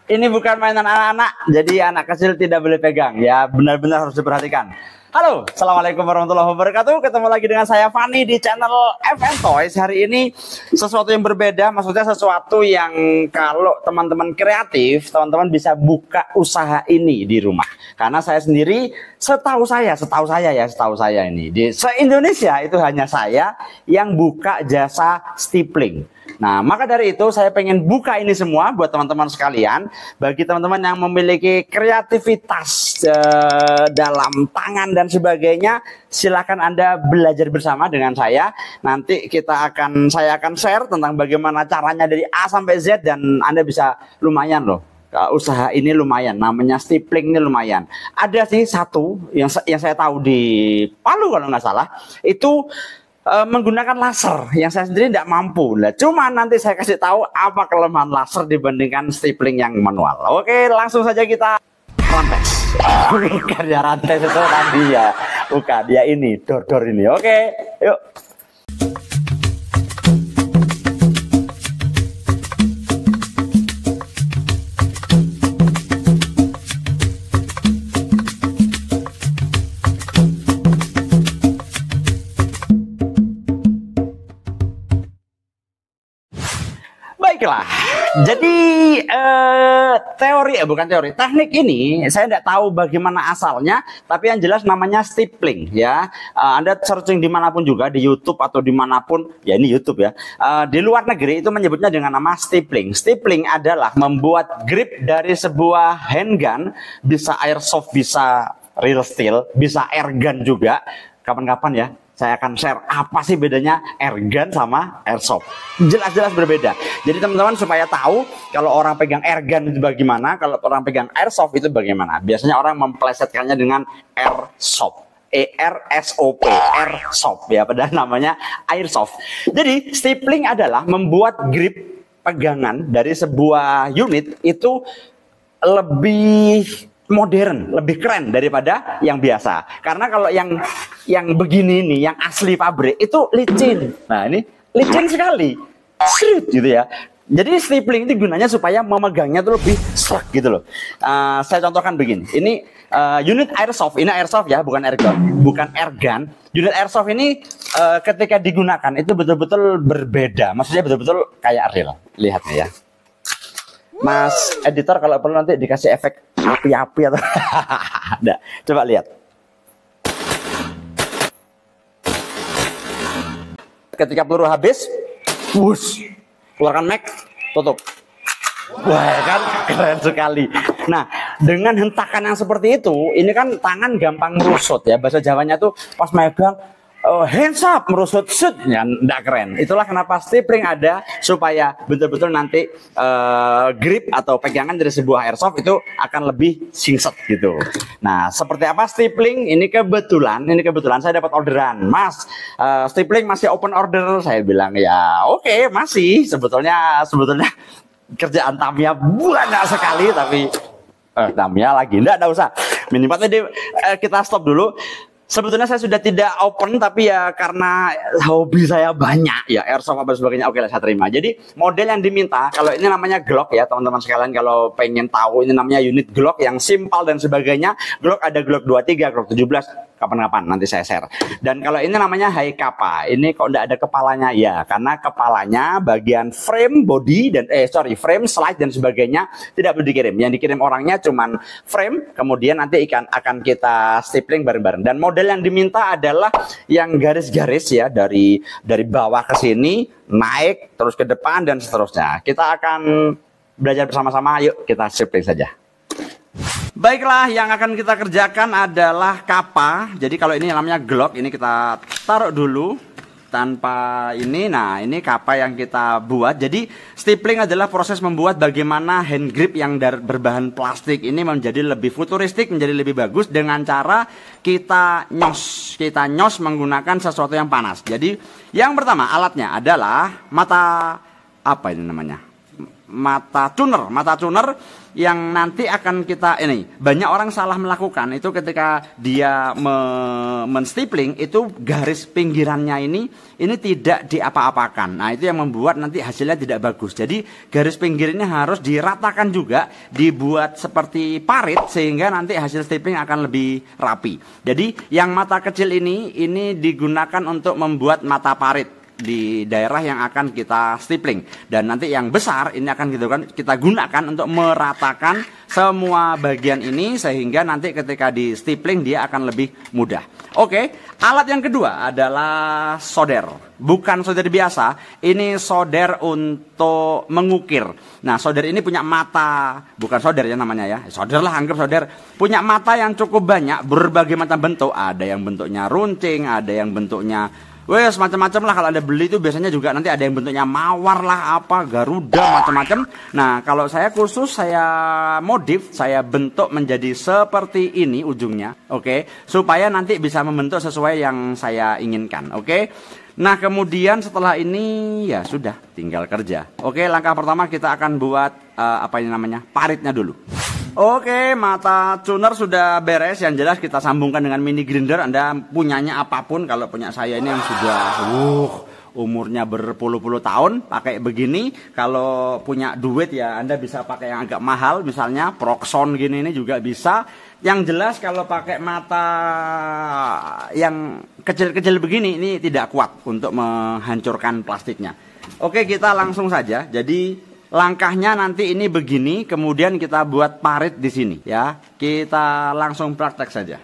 Ini bukan mainan anak-anak, jadi anak kecil tidak boleh pegang ya, benar-benar harus diperhatikan. Halo, assalamualaikum warahmatullahi wabarakatuh. Ketemu lagi dengan saya Fani di channel FN Toys. Hari ini sesuatu yang berbeda, maksudnya sesuatu yang kalau teman-teman kreatif, teman-teman bisa buka usaha ini di rumah. Karena saya sendiri, setahu saya ini di se-Indonesia itu hanya saya yang buka jasa stippling. Nah, maka dari itu saya pengen buka ini semua buat teman-teman sekalian. Bagi teman-teman yang memiliki kreativitas dalam tangan dan sebagainya, silakan Anda belajar bersama dengan saya. Nanti saya akan share tentang bagaimana caranya dari A sampai Z, dan Anda bisa lumayan loh. Usaha ini lumayan, namanya stippling ini lumayan. Ada sih satu yang saya tahu di Palu kalau nggak salah, itu menggunakan laser yang saya sendiri tidak mampu. Nah, cuma nanti saya kasih tahu apa kelemahan laser dibandingkan stippling yang manual. Oke, langsung saja kita rantai. Bukan ya rantai itu tadi ya, bukan dia ini dor-dor ini. Oke, yuk. Baiklah, jadi teknik ini saya tidak tahu bagaimana asalnya, tapi yang jelas namanya stippling ya. Anda searching dimanapun juga, di YouTube atau dimanapun, ya ini YouTube ya. Di luar negeri itu menyebutnya dengan nama stippling. Stippling adalah membuat grip dari sebuah handgun, bisa airsoft, bisa real steel, bisa airgun juga. Kapan-kapan ya saya akan share apa sih bedanya airgun sama airsoft. Jelas-jelas berbeda. Jadi teman-teman supaya tahu kalau orang pegang airgun itu bagaimana, kalau orang pegang airsoft itu bagaimana. Biasanya orang memplesetkannya dengan airsoft. E-R-S-O-P, airsoft ya, padahal namanya airsoft. Jadi stippling adalah membuat grip pegangan dari sebuah unit itu lebih modern, lebih keren daripada yang biasa. Karena kalau yang begini nih, yang asli pabrik itu licin. Nah, ini licin sekali. Srit gitu ya. Jadi stippling itu gunanya supaya memegangnya tuh lebih slek gitu loh. Saya contohkan begini. Ini unit airsoft, ini airsoft ya, bukan airgun, bukan airgun. Unit airsoft ini ketika digunakan itu betul-betul berbeda. Maksudnya betul-betul kayak real. Lihat nih ya. Mas editor kalau perlu nanti dikasih efek api-api atau ada. Coba lihat. Ketika peluru habis, wush, keluarkan mag, tutup. Wah, kan keren sekali. Nah, dengan hentakan yang seperti itu, ini kan tangan gampang merusut ya. Bahasa Jawanya tuh pas megang hands up, merusut, shoot, ya enggak keren. Itulah kenapa stippling ada, supaya betul-betul nanti grip atau pegangan dari sebuah airsoft itu akan lebih singset gitu. Nah, seperti apa stippling? Ini kebetulan saya dapat orderan, Mas. Stippling masih open order. Saya bilang ya, oke, masih. Sebetulnya kerjaan Tamiya banyak sekali, tapi Tamiya lagi enggak usah. Minimal tadi kita stop dulu. Sebetulnya saya sudah tidak open, tapi ya karena hobi saya banyak ya, airsoft apa sebagainya, oke lah saya terima. Jadi model yang diminta, kalau ini namanya Glock ya teman-teman sekalian, kalau pengen tahu ini namanya unit Glock yang simpel dan sebagainya. Glock ada Glock 23, Glock 17, kapan-kapan nanti saya share. Dan kalau ini namanya High Kappa, ini kok tidak ada kepalanya ya, karena kepalanya bagian frame body dan frame slide dan sebagainya tidak boleh dikirim. Yang dikirim orangnya cuman frame, kemudian nanti akan kita stippling bareng-bareng. Dan model yang diminta adalah yang garis-garis ya, dari bawah ke sini naik terus ke depan dan seterusnya. Kita akan belajar bersama-sama, yuk kita stippling saja. Baiklah, yang akan kita kerjakan adalah kappa. Jadi kalau ini namanya Glock, ini kita taruh dulu tanpa ini. Nah, ini kappa yang kita buat. Jadi stippling adalah proses membuat bagaimana hand grip yang berbahan plastik ini menjadi lebih futuristik, menjadi lebih bagus dengan cara kita nyos menggunakan sesuatu yang panas. Jadi yang pertama alatnya adalah mata, apa ini namanya? mata tuner yang nanti akan kita ini banyak orang salah melakukan itu ketika dia menstipling itu garis pinggirannya ini tidak diapa-apakan. Nah, itu yang membuat nanti hasilnya tidak bagus. Jadi garis pinggir ini harus diratakan juga, dibuat seperti parit sehingga nanti hasil stipling akan lebih rapi. Jadi yang mata kecil ini digunakan untuk membuat mata parit di daerah yang akan kita stipling, dan nanti yang besar ini akan kita gunakan untuk meratakan semua bagian ini sehingga nanti ketika di stipling dia akan lebih mudah. Oke, alat yang kedua adalah solder. Bukan solder biasa, ini solder untuk mengukir. Nah, solder ini punya mata, bukan solder ya namanya ya, solder lah, anggap solder. Punya mata yang cukup banyak, berbagai macam bentuk. Ada yang bentuknya runcing, ada yang bentuknya wes macam-macam lah. Kalau Anda beli itu biasanya juga nanti ada yang bentuknya mawar lah, apa garuda, macam-macam. Nah, kalau saya khusus saya modif, saya bentuk menjadi seperti ini ujungnya, oke, supaya nanti bisa membentuk sesuai yang saya inginkan, oke. Nah, kemudian setelah ini ya sudah tinggal kerja. Oke, langkah pertama kita akan buat apa ini namanya, paritnya dulu. Oke, mata tuner sudah beres. Yang jelas kita sambungkan dengan mini grinder. Anda punyanya apapun. Kalau punya saya ini yang sudah umurnya berpuluh-puluh tahun pakai begini. Kalau punya duit ya Anda bisa pakai yang agak mahal, misalnya Proxon gini, ini juga bisa. Yang jelas kalau pakai mata yang kecil-kecil begini ini tidak kuat untuk menghancurkan plastiknya. Oke, kita langsung saja. Jadi langkahnya nanti ini begini, kemudian kita buat parit di sini ya. Kita langsung praktek saja.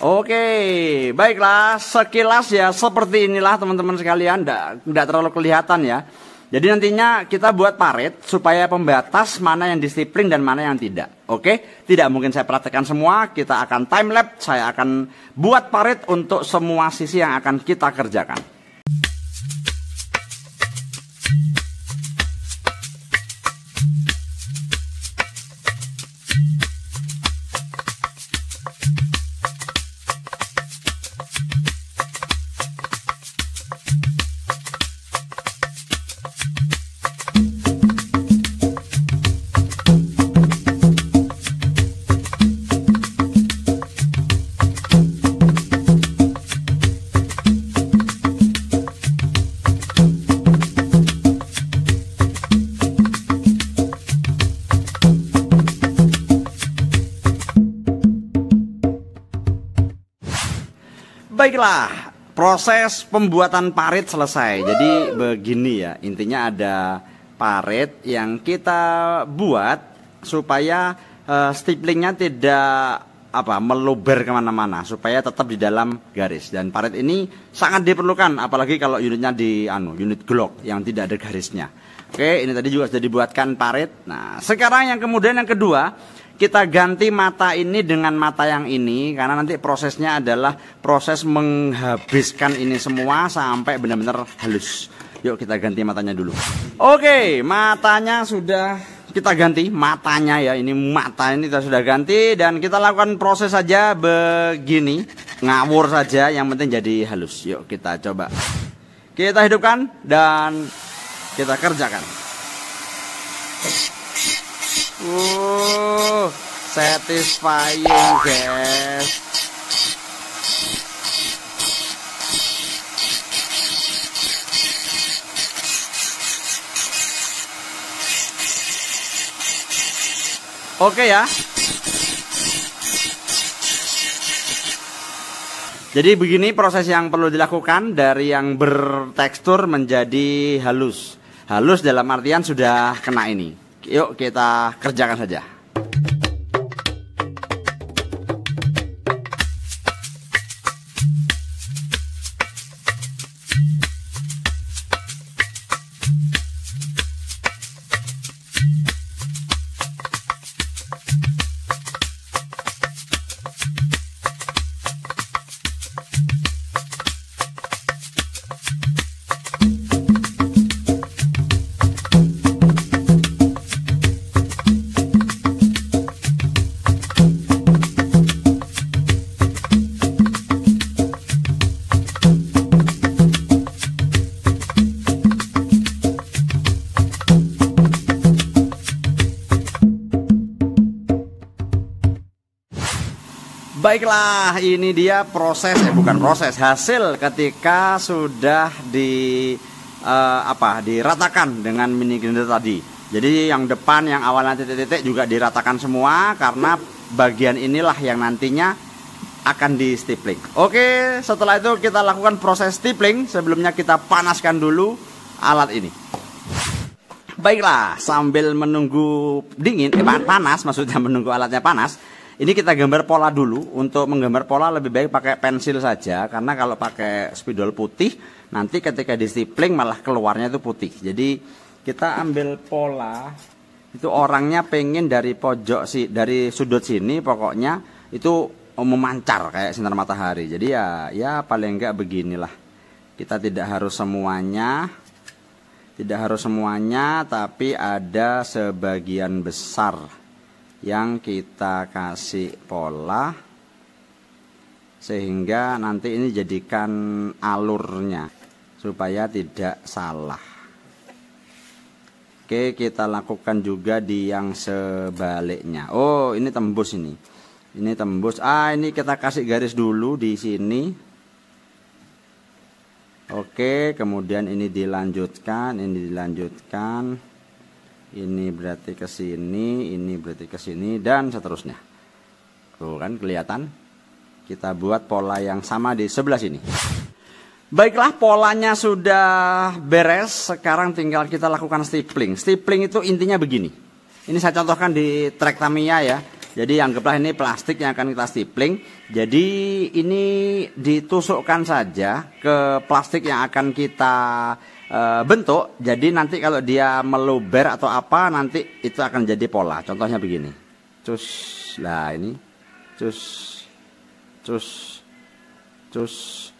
Oke, baiklah, sekilas ya seperti inilah teman-teman sekalian, tidak terlalu kelihatan ya. Jadi nantinya kita buat parit supaya pembatas mana yang distipling dan mana yang tidak. Oke, tidak mungkin saya praktekkan semua, kita akan time lapse, saya akan buat parit untuk semua sisi yang akan kita kerjakan. Baiklah, proses pembuatan parit selesai. Jadi begini ya, intinya ada parit yang kita buat supaya stiplingnya tidak meluber kemana-mana, supaya tetap di dalam garis. Dan parit ini sangat diperlukan, apalagi kalau unitnya di unit Glock yang tidak ada garisnya. Oke, ini tadi juga sudah dibuatkan parit. Nah, sekarang yang kedua, kita ganti mata ini dengan mata yang ini, karena nanti prosesnya adalah proses menghabiskan ini semua sampai benar-benar halus. Yuk kita ganti matanya dulu. Oke, matanya sudah kita ganti, matanya ya, ini mata ini kita sudah ganti, dan kita lakukan proses saja begini, ngawur saja, yang penting jadi halus. Yuk kita coba, kita hidupkan dan kita kerjakan. Satisfying guys. Oke ya. Jadi begini proses yang perlu dilakukan, dari yang bertekstur menjadi halus. Halus dalam artian sudah kena ini. Yuk kita kerjakan saja. Baiklah, ini dia proses, bukan proses, hasil ketika sudah diratakan dengan mini grinder tadi. Jadi yang depan, yang awalnya titik-titik juga diratakan semua, karena bagian inilah yang nantinya akan di stipling. Oke, setelah itu kita lakukan proses stipling. Sebelumnya kita panaskan dulu alat ini. Baiklah, sambil menunggu dingin, panas, maksudnya menunggu alatnya panas. Ini kita gambar pola dulu. Untuk menggambar pola lebih baik pakai pensil saja, karena kalau pakai spidol putih nanti ketika di stipling malah keluarnya itu putih. Jadi kita ambil pola. Itu orangnya pengen dari pojok dari sudut sini pokoknya itu memancar kayak sinar matahari. Jadi ya paling enggak beginilah. Kita tidak harus semuanya, tapi ada sebagian besar yang kita kasih pola sehingga nanti ini jadikan alurnya supaya tidak salah. Oke, kita lakukan juga di yang sebaliknya. Oh, ini tembus ini. Ini tembus. Ini kita kasih garis dulu di sini. Oke, kemudian ini dilanjutkan, ini berarti ke sini, ini berarti ke sini, dan seterusnya. Tuh kan kelihatan? Kita buat pola yang sama di sebelah sini. Baiklah, polanya sudah beres. Sekarang tinggal kita lakukan stipling. Stipling itu intinya begini. Ini saya contohkan di trek Tamiya ya. Jadi anggaplah ini plastik yang akan kita stipling. Jadi ini ditusukkan saja ke plastik yang akan kita bentuk. Jadi nanti kalau dia meluber atau apa, nanti itu akan jadi pola. Contohnya begini. Cus, lah ini. Cus,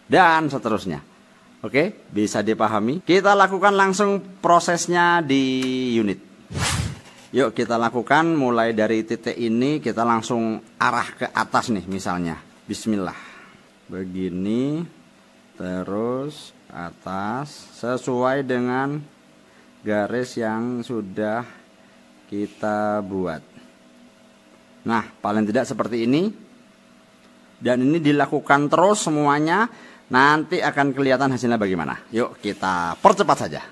dan seterusnya. Oke, bisa dipahami. Kita lakukan langsung prosesnya di unit. Yuk kita lakukan mulai dari titik ini, kita langsung arah ke atas nih misalnya. Bismillah. Begini, terus atas sesuai dengan garis yang sudah kita buat. Nah, paling tidak seperti ini. Dan ini dilakukan terus semuanya. Nanti akan kelihatan hasilnya bagaimana. Yuk kita percepat saja.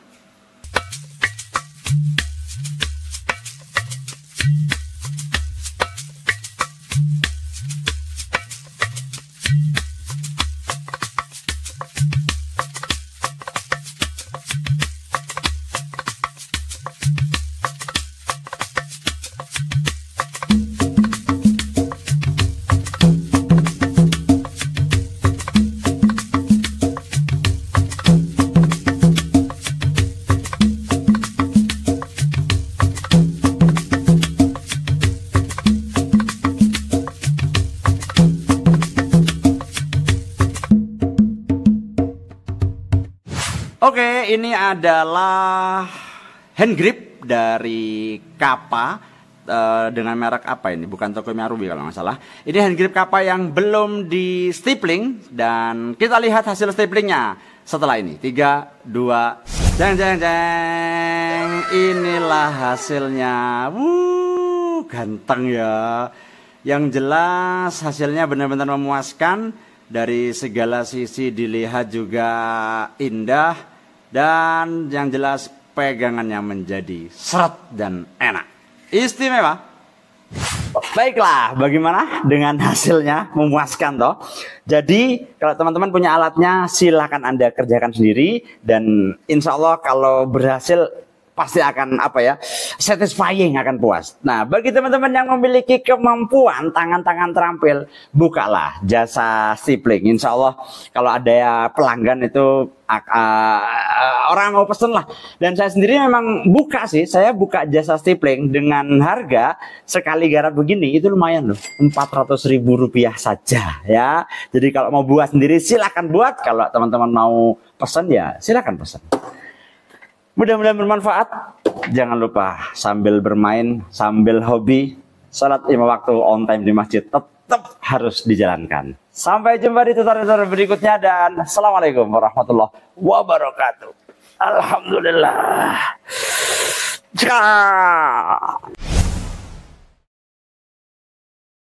Oke, ini adalah hand grip dari Kappa dengan merek apa ini? Bukan Tokomi Arubi kalau nggak salah. Ini hand grip Kappa yang belum di stapling dan kita lihat hasil staplingnya setelah ini. 3, 2, jeng jeng jeng. Inilah hasilnya. Ganteng ya. Yang jelas hasilnya benar-benar memuaskan. Dari segala sisi dilihat juga indah. Dan yang jelas pegangannya menjadi seret dan enak. Istimewa. Baiklah, bagaimana dengan hasilnya? Memuaskan toh? Jadi kalau teman-teman punya alatnya silahkan Anda kerjakan sendiri. Dan insya Allah kalau berhasil pasti akan satisfying, akan puas. Nah, bagi teman-teman yang memiliki kemampuan tangan-tangan terampil, bukalah jasa stipling. Insya Allah kalau ada pelanggan itu orang mau pesen lah. Dan saya sendiri memang saya buka jasa stipling dengan harga sekali garap begini itu lumayan loh, Rp400.000 saja ya. Jadi kalau mau buat sendiri silahkan buat. Kalau teman-teman mau pesen ya silahkan pesen. Mudah-mudahan bermanfaat. Jangan lupa sambil bermain, sambil hobi, salat 5 waktu on time di masjid tetap harus dijalankan. Sampai jumpa di tutorial berikutnya dan Assalamualaikum warahmatullahi wabarakatuh. Alhamdulillah.